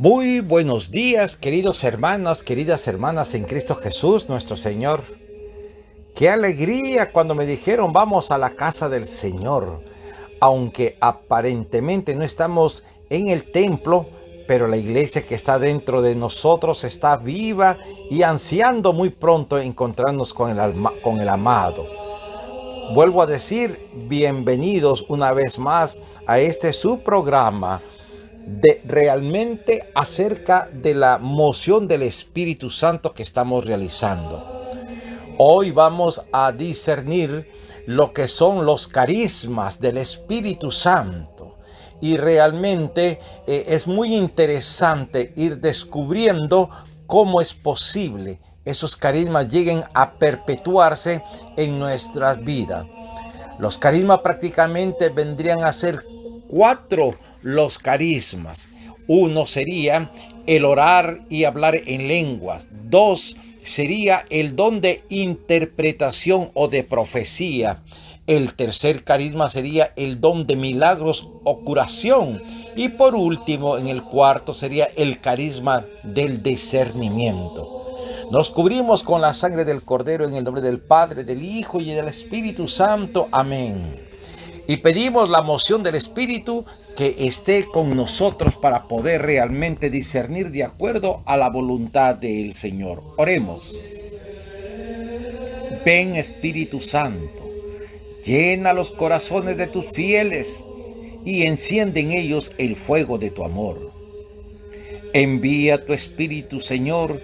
Muy buenos días, queridos hermanos, queridas hermanas en Cristo Jesús, nuestro Señor. Qué alegría cuando me dijeron vamos a la casa del Señor. Aunque aparentemente no estamos en el templo, pero la iglesia que está dentro de nosotros está viva y ansiando muy pronto encontrarnos con el amado. Vuelvo a decir, bienvenidos una vez más a este su programa de realmente acerca de la moción del Espíritu Santo que estamos realizando. Hoy vamos a discernir lo que son los carismas del Espíritu Santo. Y realmente es muy interesante ir descubriendo cómo es posible esos carismas lleguen a perpetuarse en nuestras vidas. Los carismas prácticamente vendrían a ser cuatro los carismas. Uno sería el orar y hablar en lenguas. Dos sería el don de interpretación o de profecía. El tercer carisma sería el don de milagros o curación. Y por último, en el cuarto sería el carisma del discernimiento. Nos cubrimos con la sangre del Cordero en el nombre del Padre, del Hijo y del Espíritu Santo. Amén. Y pedimos la moción del Espíritu que esté con nosotros para poder realmente discernir de acuerdo a la voluntad del Señor. Oremos. Ven, Espíritu Santo, llena los corazones de tus fieles y enciende en ellos el fuego de tu amor. Envía tu Espíritu, Señor,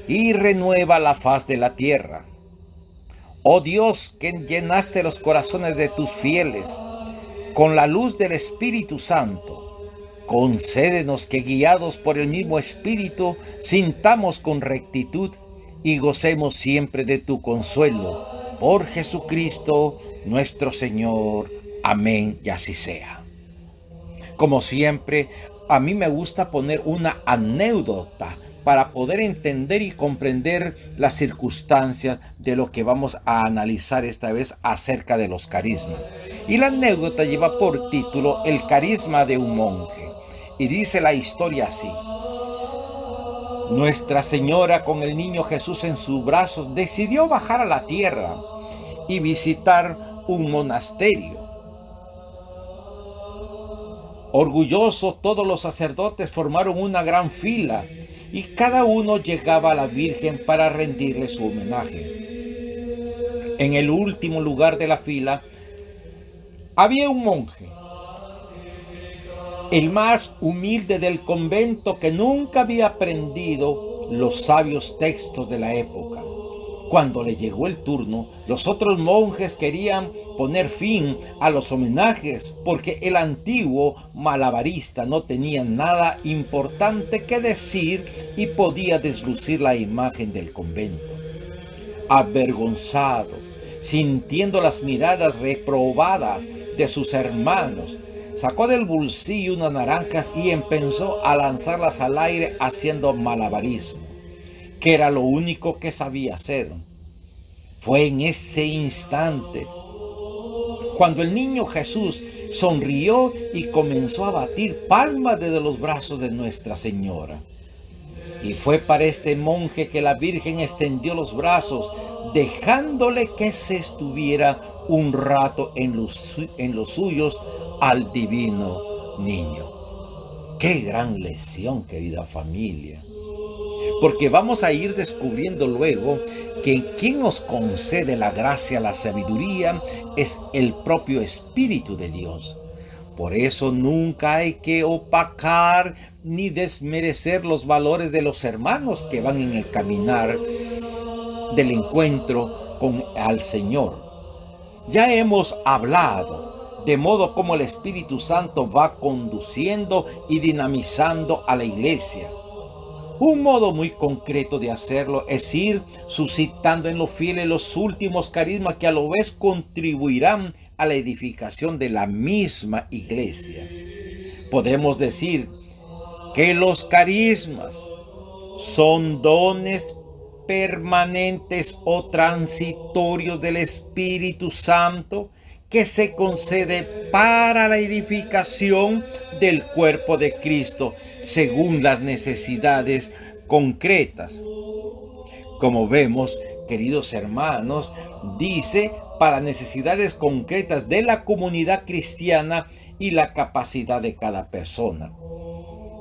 y renueva la faz de la tierra. Oh Dios, que llenaste los corazones de tus fieles con la luz del Espíritu Santo, concédenos que, guiados por el mismo Espíritu, sintamos con rectitud y gocemos siempre de tu consuelo. Por Jesucristo nuestro Señor. Amén, y así sea. Como siempre, a mí me gusta poner una anécdota para poder entender y comprender las circunstancias de lo que vamos a analizar esta vez acerca de los carismas. Y la anécdota lleva por título El carisma de un monje. Y dice la historia así. Nuestra Señora, con el niño Jesús en sus brazos, decidió bajar a la tierra y visitar un monasterio. Orgullosos, todos los sacerdotes formaron una gran fila y cada uno llegaba a la Virgen para rendirle su homenaje. En el último lugar de la fila había un monje, el más humilde del convento, que nunca había aprendido los sabios textos de la época. Cuando le llegó el turno, los otros monjes querían poner fin a los homenajes porque el antiguo malabarista no tenía nada importante que decir y podía deslucir la imagen del convento. Avergonzado, sintiendo las miradas reprobadas de sus hermanos, sacó del bolsillo unas naranjas y empezó a lanzarlas al aire haciendo malabarismo, que era lo único que sabía hacer. Fue en ese instante cuando el niño Jesús sonrió y comenzó a batir palmas desde los brazos de Nuestra Señora. Y fue para este monje que la Virgen extendió los brazos, dejándole que se estuviera un rato en los suyos al divino niño. ¡Qué gran lección, querida familia! Porque vamos a ir descubriendo luego que quien nos concede la gracia, la sabiduría, es el propio Espíritu de Dios. Por eso nunca hay que opacar ni desmerecer los valores de los hermanos que van en el caminar del encuentro con al Señor. Ya hemos hablado de modo como el Espíritu Santo va conduciendo y dinamizando a la iglesia. Un modo muy concreto de hacerlo es ir suscitando en los fieles los últimos carismas que a la vez contribuirán a la edificación de la misma iglesia. Podemos decir que los carismas son dones permanentes o transitorios del Espíritu Santo que se concede para la edificación del cuerpo de Cristo según las necesidades concretas. Como vemos, queridos hermanos, dice para necesidades concretas de la comunidad cristiana y la capacidad de cada persona.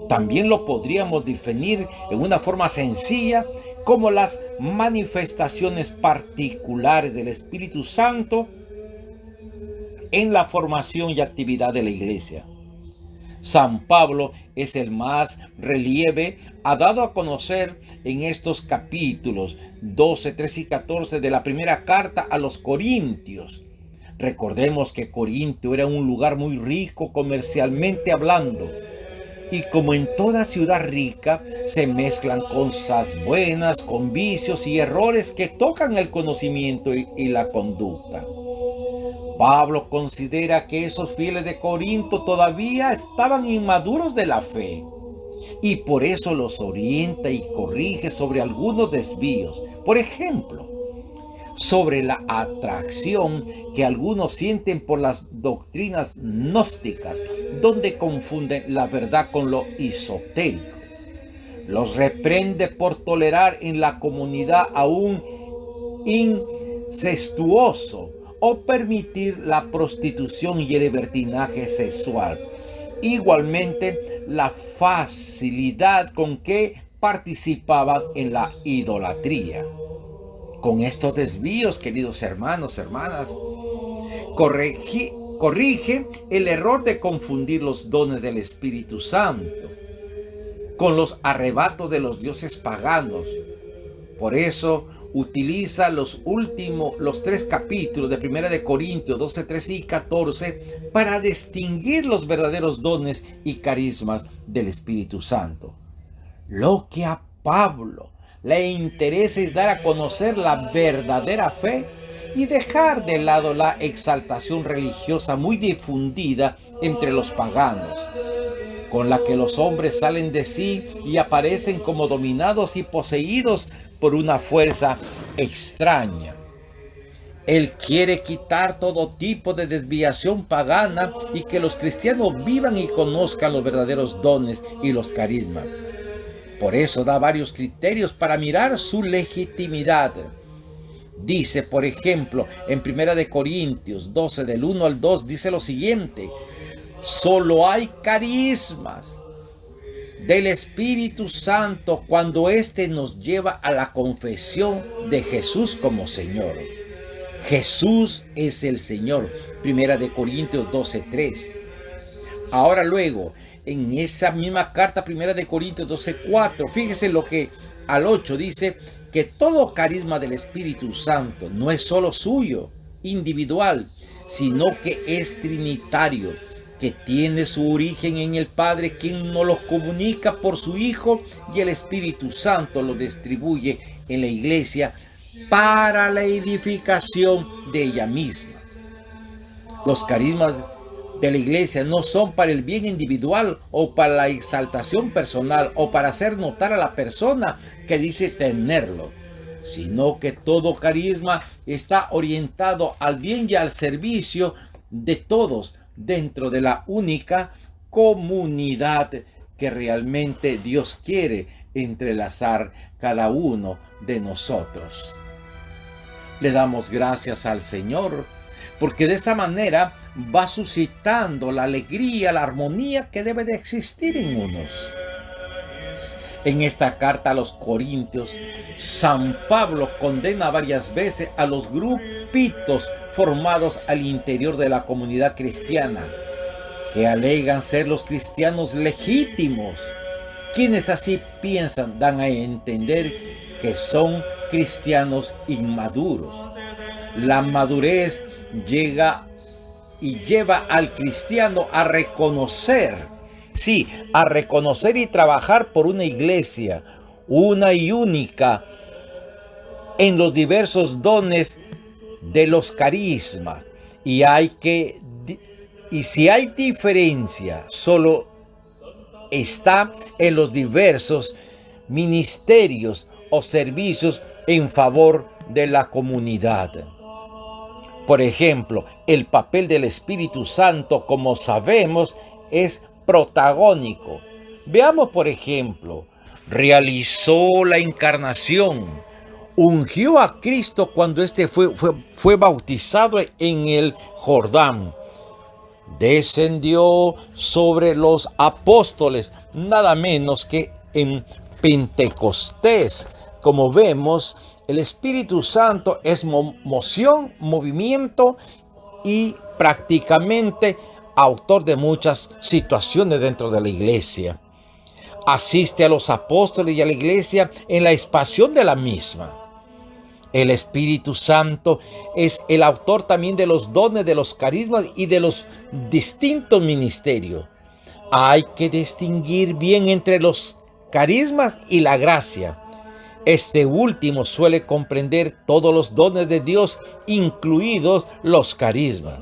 También lo podríamos definir en una forma sencilla como las manifestaciones particulares del Espíritu Santo en la formación y actividad de la iglesia. San Pablo es el más relieve, ha dado a conocer en estos capítulos 12, 13 y 14 de la primera carta a los Corintios. Recordemos que Corinto era un lugar muy rico comercialmente hablando. Y como en toda ciudad rica, se mezclan cosas buenas con vicios y errores que tocan el conocimiento y la conducta. Pablo considera que esos fieles de Corinto todavía estaban inmaduros de la fe y por eso los orienta y corrige sobre algunos desvíos. Por ejemplo, sobre la atracción que algunos sienten por las doctrinas gnósticas, donde confunden la verdad con lo esotérico. Los reprende por tolerar en la comunidad a un incestuoso o permitir la prostitución y el libertinaje sexual. Igualmente, la facilidad con que participaban en la idolatría. Con estos desvíos, queridos hermanos, hermanas, corrige el error de confundir los dones del Espíritu Santo con los arrebatos de los dioses paganos. Por eso utiliza los tres capítulos de 1 de Corintios 12, 13 y 14 para distinguir los verdaderos dones y carismas del Espíritu Santo. Lo que a Pablo le interesa es dar a conocer la verdadera fe y dejar de lado la exaltación religiosa muy difundida entre los paganos, con la que los hombres salen de sí y aparecen como dominados y poseídos por una fuerza extraña. Él quiere quitar todo tipo de desviación pagana y que los cristianos vivan y conozcan los verdaderos dones y los carismas. Por eso da varios criterios para mirar su legitimidad. Dice, por ejemplo, en 1 de Corintios 12, del 1 al 2, dice lo siguiente: solo hay carismas del Espíritu Santo cuando éste nos lleva a la confesión de Jesús como Señor. Jesús es el Señor. 1 de Corintios 12, 3. Ahora luego, en esa misma carta, 1 de Corintios 12, 4, fíjese lo que al 8 dice, que todo carisma del Espíritu Santo no es solo suyo, individual, sino que es trinitario, que tiene su origen en el Padre, quien nos los comunica por su Hijo, y el Espíritu Santo lo distribuye en la iglesia para la edificación de ella misma. Los carismas de la iglesia no son para el bien individual o para la exaltación personal o para hacer notar a la persona que dice tenerlo, sino que todo carisma está orientado al bien y al servicio de todos dentro de la única comunidad que realmente Dios quiere entrelazar cada uno de nosotros. Le damos gracias al Señor, porque de esta manera va suscitando la alegría, la armonía que debe de existir en unos. En esta carta a los Corintios, San Pablo condena varias veces a los grupitos formados al interior de la comunidad cristiana, que alegan ser los cristianos legítimos. Quienes así piensan dan a entender que son cristianos inmaduros. La madurez lleva al cristiano a reconocer, a reconocer y trabajar por una iglesia, una y única, en los diversos dones de los carismas. Y si hay diferencia, solo está en los diversos ministerios o servicios en favor de la comunidad. Por ejemplo, el papel del Espíritu Santo, como sabemos, es protagónico. Veamos, por ejemplo, realizó la encarnación, ungió a Cristo cuando éste fue bautizado en el Jordán, descendió sobre los apóstoles, nada menos que en Pentecostés. Como vemos, el Espíritu Santo es moción, movimiento y prácticamente autor de muchas situaciones dentro de la iglesia. Asiste a los apóstoles y a la iglesia en la expansión de la misma. El Espíritu Santo es el autor también de los dones, de los carismas y de los distintos ministerios. Hay que distinguir bien entre los carismas y la gracia. Este último suele comprender todos los dones de Dios, incluidos los carismas.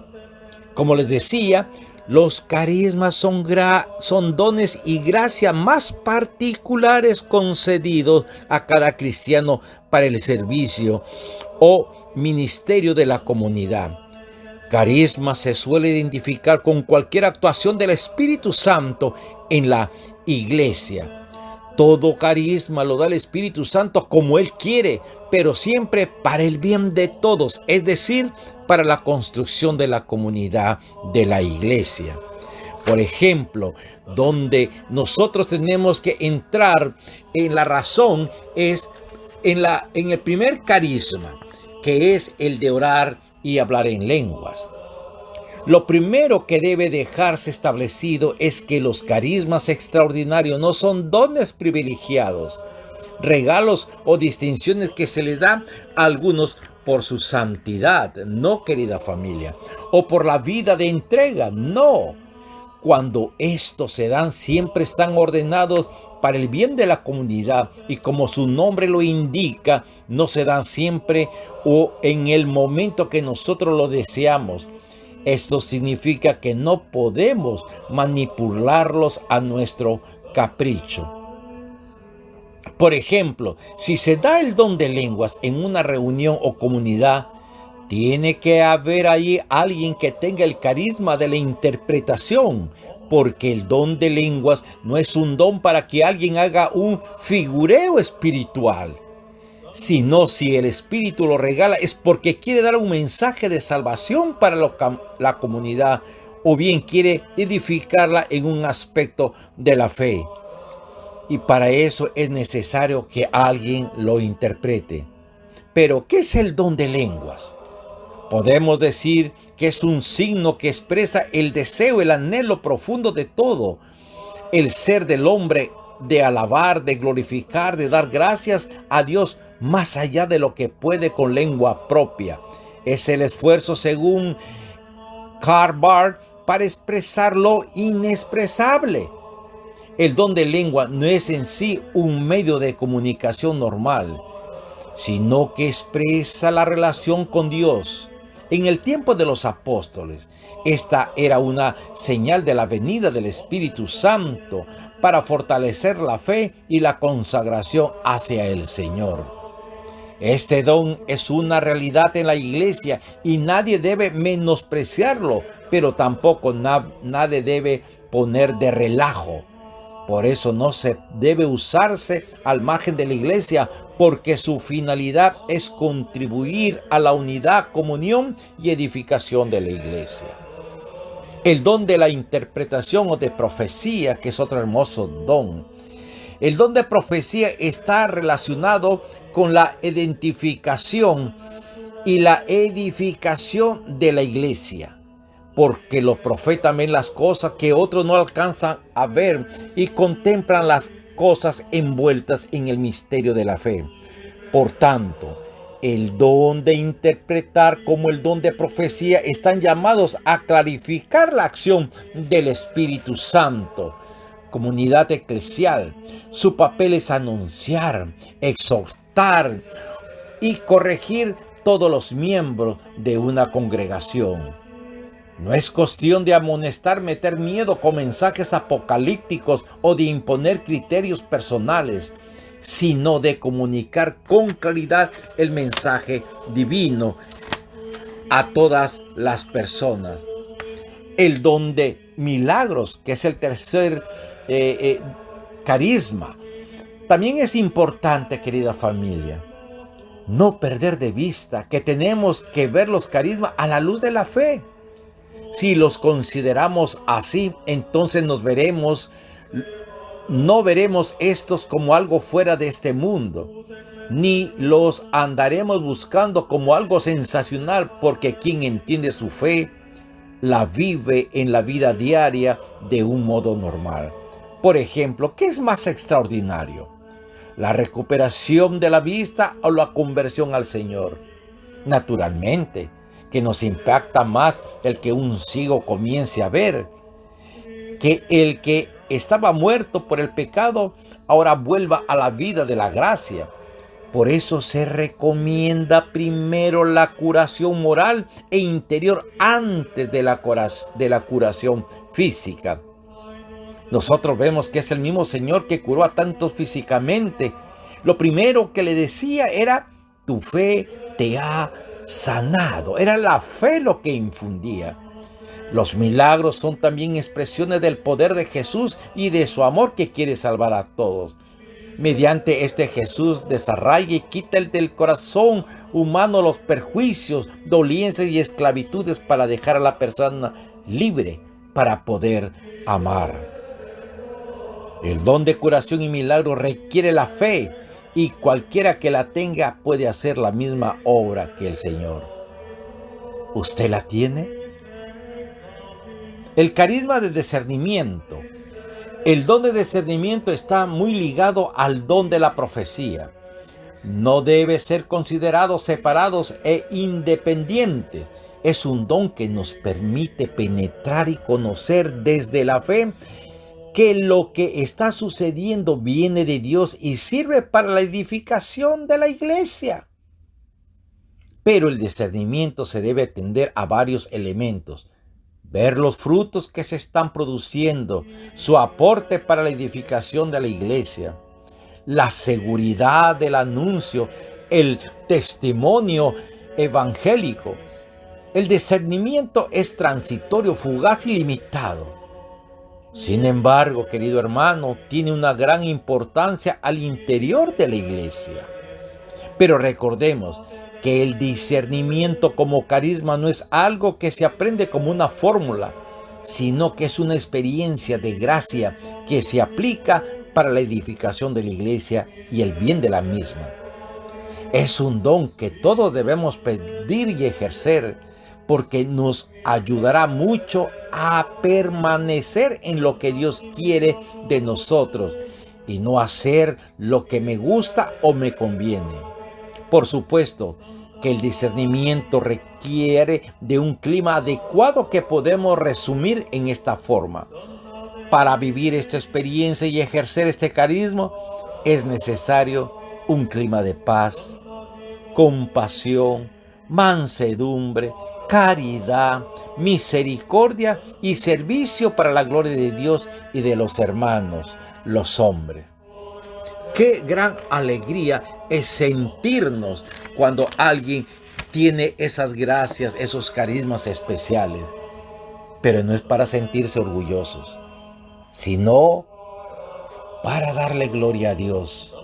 Como les decía, los carismas son dones y gracia más particulares concedidos a cada cristiano para el servicio o ministerio de la comunidad. Carisma se suele identificar con cualquier actuación del Espíritu Santo en la iglesia. Todo carisma lo da el Espíritu Santo como Él quiere, pero siempre para el bien de todos, es decir, para la construcción de la comunidad de la iglesia. Por ejemplo, donde nosotros tenemos que entrar en la razón es en el primer carisma, que es el de orar y hablar en lenguas. Lo primero que debe dejarse establecido es que los carismas extraordinarios no son dones privilegiados, regalos o distinciones que se les da a algunos por su santidad, no, querida familia, o por la vida de entrega, no. Cuando estos se dan, siempre están ordenados para el bien de la comunidad y como su nombre lo indica, no se dan siempre o en el momento que nosotros lo deseamos. Esto significa que no podemos manipularlos a nuestro capricho. Por ejemplo, si se da el don de lenguas en una reunión o comunidad, tiene que haber ahí alguien que tenga el carisma de la interpretación, porque el don de lenguas no es un don para que alguien haga un figureo espiritual, sino si el Espíritu lo regala es porque quiere dar un mensaje de salvación para la comunidad o bien quiere edificarla en un aspecto de la fe. Y para eso es necesario que alguien lo interprete. Pero, ¿qué es el don de lenguas? Podemos decir que es un signo que expresa el deseo, el anhelo profundo de todo el ser del hombre de alabar, de glorificar, de dar gracias a Dios más allá de lo que puede con lengua propia. Es el esfuerzo, según Karl Barth, para expresar lo inexpresable. El don de lengua no es en sí un medio de comunicación normal, sino que expresa la relación con Dios. En el tiempo de los apóstoles, esta era una señal de la venida del Espíritu Santo para fortalecer la fe y la consagración hacia el Señor. Este don es una realidad en la iglesia y nadie debe menospreciarlo, pero tampoco nadie debe poner de relajo. Por eso no se debe usarse al margen de la iglesia, porque su finalidad es contribuir a la unidad, comunión y edificación de la iglesia. El don de la interpretación o de profecía, que es otro hermoso don. El don de profecía está relacionado con la identificación y la edificación de la iglesia, porque los profetas ven las cosas que otros no alcanzan a ver y contemplan las cosas envueltas en el misterio de la fe. Por tanto, el don de interpretar como el don de profecía están llamados a clarificar la acción del Espíritu Santo. Comunidad eclesial, su papel es anunciar, exhortar y corregir todos los miembros de una congregación. No es cuestión de amonestar, meter miedo con mensajes apocalípticos o de imponer criterios personales, sino de comunicar con claridad el mensaje divino a todas las personas. El don de milagros, que es el tercer carisma. También es importante, querida familia, no perder de vista que tenemos que ver los carismas a la luz de la fe. Si los consideramos así, entonces no veremos estos como algo fuera de este mundo, ni los andaremos buscando como algo sensacional, porque quien entiende su fe la vive en la vida diaria de un modo normal. Por ejemplo, ¿qué es más extraordinario? ¿La recuperación de la vista o la conversión al Señor? Naturalmente, que nos impacta más el que un ciego comience a ver, que el que estaba muerto por el pecado ahora vuelva a la vida de la gracia. Por eso se recomienda primero la curación moral e interior antes de la curación física. Nosotros vemos que es el mismo Señor que curó a tantos físicamente. Lo primero que le decía era: tu fe te ha sanado. Era la fe lo que infundía. Los milagros son también expresiones del poder de Jesús y de su amor que quiere salvar a todos. Mediante este Jesús desarraiga y quita del corazón humano los perjuicios, dolencias y esclavitudes para dejar a la persona libre para poder amar. El don de curación y milagro requiere la fe, y cualquiera que la tenga puede hacer la misma obra que el Señor. ¿Usted la tiene? El carisma de discernimiento. El don de discernimiento está muy ligado al don de la profecía. No debe ser considerados separados e independientes. Es un don que nos permite penetrar y conocer desde la fe que lo que está sucediendo viene de Dios y sirve para la edificación de la iglesia. Pero el discernimiento se debe atender a varios elementos. Ver los frutos que se están produciendo, su aporte para la edificación de la iglesia, la seguridad del anuncio, el testimonio evangélico. El discernimiento es transitorio, fugaz y limitado. Sin embargo, querido hermano, tiene una gran importancia al interior de la iglesia. Pero recordemos que el discernimiento como carisma no es algo que se aprende como una fórmula, sino que es una experiencia de gracia que se aplica para la edificación de la iglesia y el bien de la misma. Es un don que todos debemos pedir y ejercer, porque nos ayudará mucho a permanecer en lo que Dios quiere de nosotros y no hacer lo que me gusta o me conviene. Por supuesto que el discernimiento requiere de un clima adecuado que podemos resumir en esta forma. Para vivir esta experiencia y ejercer este carisma es necesario un clima de paz, compasión, mansedumbre, caridad, misericordia y servicio para la gloria de Dios y de los hermanos, los hombres. Qué gran alegría es sentirnos cuando alguien tiene esas gracias, esos carismas especiales. Pero no es para sentirse orgullosos, sino para darle gloria a Dios.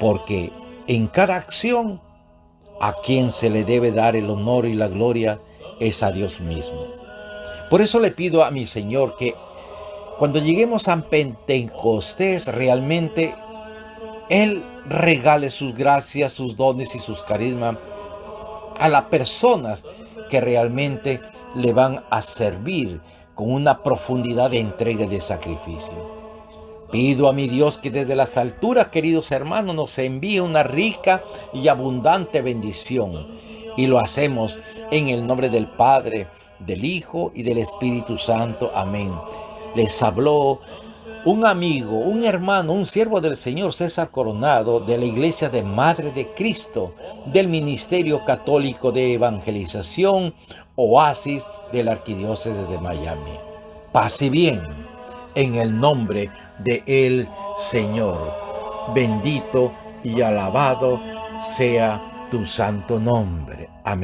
Porque en cada acción, a quien se le debe dar el honor y la gloria es a Dios mismo. Por eso le pido a mi Señor que cuando lleguemos a Pentecostés, realmente Él regale sus gracias, sus dones y sus carismas a las personas que realmente le van a servir con una profundidad de entrega y de sacrificio. Pido a mi Dios que desde las alturas, queridos hermanos, nos envíe una rica y abundante bendición. Y lo hacemos en el nombre del Padre, del Hijo y del Espíritu Santo. Amén. Les habló un amigo, un hermano, un siervo del Señor, César Coronado, de la Iglesia de Madre de Cristo, del Ministerio Católico de Evangelización, Oasis de la Arquidiócesis de Miami. Paz y bien, en el nombre del Señor. Bendito y alabado sea tu santo nombre. Amén.